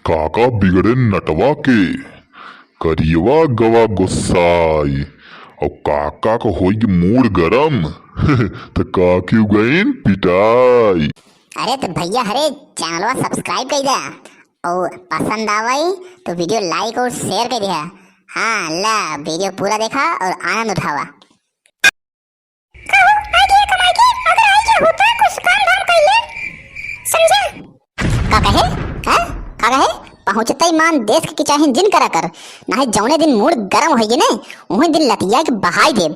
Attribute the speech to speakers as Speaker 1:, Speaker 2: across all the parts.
Speaker 1: काका बिगड़े नटवा के करियवा गवा गुस्साई और काका को होई मूड गरम तो काकी गईन पिटाई।
Speaker 2: अरे तो भैया हरे चैनलवा सब्सक्राइब कर दिया और पसंद आवाई तो वीडियो लाइक और शेयर कर दिया। हाँ ला वीडियो पूरा देखा और आनंद उठावा। का कहे पहुंचता ही मान देश के चाहे जिन करा कर ना जौने दिन मूड गरम होगी ना वही दिन लतिया के बहाई दे।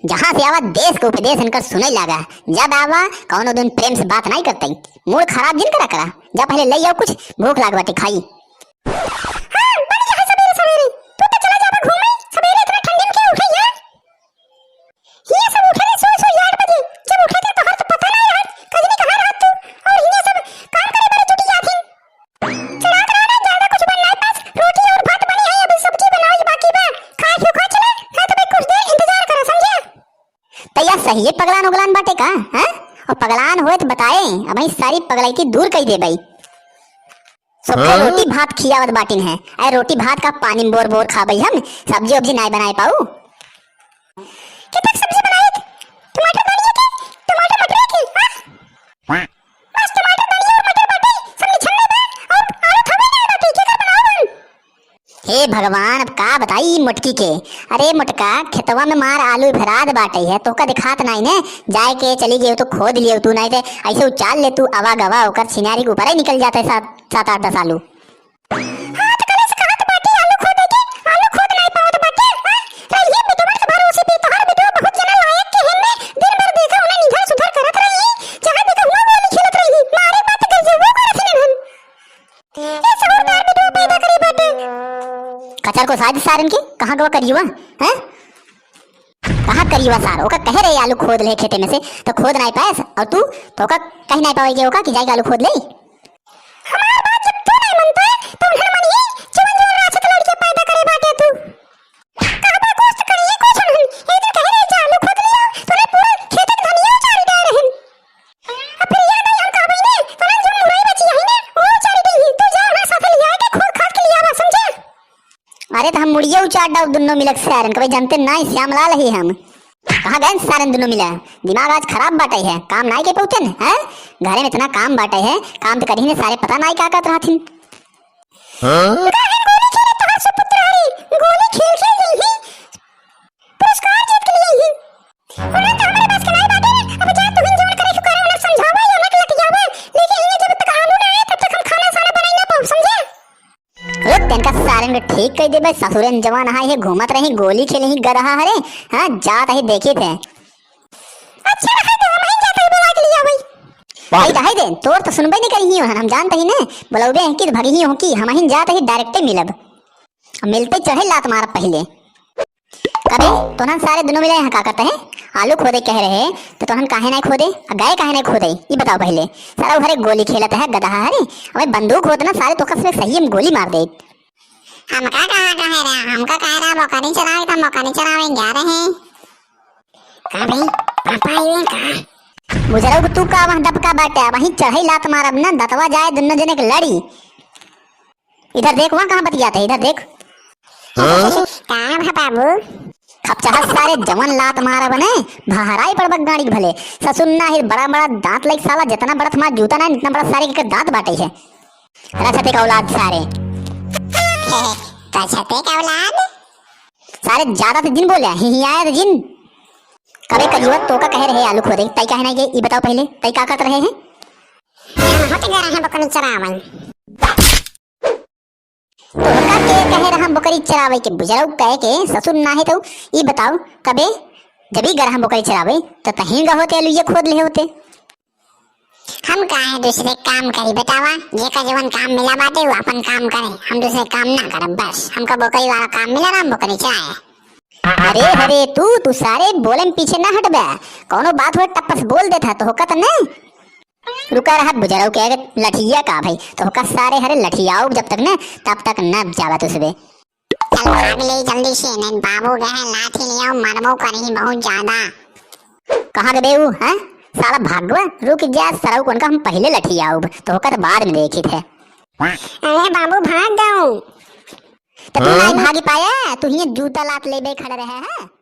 Speaker 2: जहाँ से आवा देश के उपदेश इनकर सुने लगा जब आवा कौनो दिन प्रेम से बात नहीं करते मूड खराब जिन करा करा जा पहले ले आओ कुछ भूख लाग बाटे खाई। सही है पगलान उगलान बाटे का हैं और पगलान होए तो बताए अब ही सारी पगलाइती दूर कर दे भाई। सबको रोटी भात खियावत बाटिन है अरे रोटी भात का पानी बोर बोर खा भाई हम सब्जी वब्जी नहीं बनाए पाऊ। कितनी सब्जी बनाई टमाटर डालिए के टमाटर मटर की हां बस टमाटर डालिए और मटर बाटे सब्जी छन्ने बे और आलू थमे ना बाटे के कर बनाओ। हे भगवान अब का बताई मुटकी के अरे मुटका खेतवा में मार आलू भराद बाटे है तो का दिखात नहीं ने जाए के चली गई तो खोद लियो तू नहीं ते ऐसे उचाल ले तू अवा गवा होकर सिनारी के ऊपर ही निकल जाते 7-8-10 आलू। हां तो कल से कहां बाटे आलू खोदे के आलू खोद नहीं पावत बाटे हां ये बेटवा के भरोसे पे तोहर बेटवा बहुत जना लायक के है दिन भर देखा उन्हें निधर सुधर करत रही जहां देखा हुआ गोली खेलत रही मारे बात कर जे वो करत नहीं हम ये सबरदार बेटवा पैदा करी बाटे कचर को साज सारन के कहां गवा करियो हैं कहां करियो सार ओका कह रहे आलू खोद ले खेते में से तो खोद नहीं पाए और तू तो का कहीं नहीं पाओगे ओका कि जाएगा आलू खोद ले। हमार बात जब तू नहीं मानता तो उन्हें मानिए जीवन जीवन राक्षस लड़के पैदा करे बाटे तू कहां कोस्ट करिए कुछ नहीं एक दिन कह रहे आलू खोद लिया तूने पूरा खेत के धनिया उचाड़ दे रहे अब फिर याद आई हम कहबई ने तोरा जो मुरई बची है ना वो उचाड़ गई तू जा ना साथ लिया के खोद खाद के लिया समझे। अरे तो हम मुड़िया उचाड़ डाउ दोनों मिलक सारन कभी जानते नहीं श्यामलाल ही हम कहाँ गए सारन दोनों मिला दिमाग आज खराब बाटे है काम नहीं के पहुंचन है घरे में इतना काम बाटे है काम तो करी ने सारे पता नहीं क्या करत रहथिन। गोली खेले तोहर सुपुत्र हरी गोली खेल खेल गई ही पुरस्कार जीत के लिए ही उन्हें तो हमारे पास के नहीं बाटे अब जा तुम जोन करे करे उन्हें समझावा या मत लट जावे लेकिन ये जब तक आलू ना आए तब तक हम खाना सारा बनाई ना पाऊ समझे। तेनका सारन के ठीक कह दे भाई ससुरन जवान है घूमत रही गोली खेले ही गरहा हरे हां जात ही देखे थे अच्छा रहा तो हम ही जाते ही बुला के लिया भाई भाई दे तोर तो सुनबे नहीं करी ही हम जानते ही ने बुलावे हैं कि भगी ही हो कि हम ही जाते ही डायरेक्ट मिलब मिलते चढ़े लात मार पहले कभी तो ना सारे दोनों मिले हैं का करते हैं आलू खोदे कह रहे तो हम काहे नहीं खोदे गाय काहे नहीं खोदे ये बताओ पहले सारा घरे गोली खेलत है गधा है अबे बंदूक होत ना सारे तो कसले सही में गोली मार दे। हमका कहा कह रहा हमका कह रहा मौका चलावे तो मौका चलावे जा रहे का भाई पापा ये का मुजरा तू का वहां दबका बाटे वहीं चढ़ई लात मारब ना दतवा जाए दोनों जने के लड़ी इधर देख वहां कहां बतियाते इधर देख का है बाबू खपचाह सारे जवन लात मारा बने भहराई पड़ गाड़ी भले ससुर ना ही बड़ा बड़ा दांत लाइक साला जितना बड़ा तुम्हारा जूता ना इतना बड़ा सारे के दांत बाटे है रछते का औलाद सारे रछते का औलाद सारे ज्यादा तो जिन बोले ही आया तो जिन कबे कजुआ तो का कह रहे आलू खोदे तई काहे नहीं गए ये बताओ पहले तई का करत रहे हैं हम होते गए हैं बकरी चरावन तो का के कहे रहा बकरी चरावे के बुजरऊ कहे के ससुर ना है तो ये बताओ कबे जब ही गरह बकरी चरावे तो तहीं गा होते आलू ये खोद ले होते हम काहे दूसरे काम करी बतावा ये का जवन काम मिला बाटे वो अपन काम करे हम दूसरे काम ना करब बस हमका बकरी वाला काम मिला ना बकरी चराए। अरे अरे तू सारे बोले में पीछे ना हट बे कोनो बात हो टप्पस बोल देता तो होका त नहीं रुका रहा बुजराऊ के लठिया का भाई तो का सारे हरे लठियाओ जब तक ना तब तक न जावा तुझे चल भाग ले जल्दी से नहीं बाबू गए लाठी ले आओ मरबो करी बहुत ज्यादा कहां गए बेऊ हैं साला भागवा रुक जा सराऊ कौन का हम पहले लठियाओ तो होकर बाद में देखी थे अरे बाबू भाग जाऊं तो तू नहीं भागी पाया, तू ही जूता लात ले खड़े रहे है।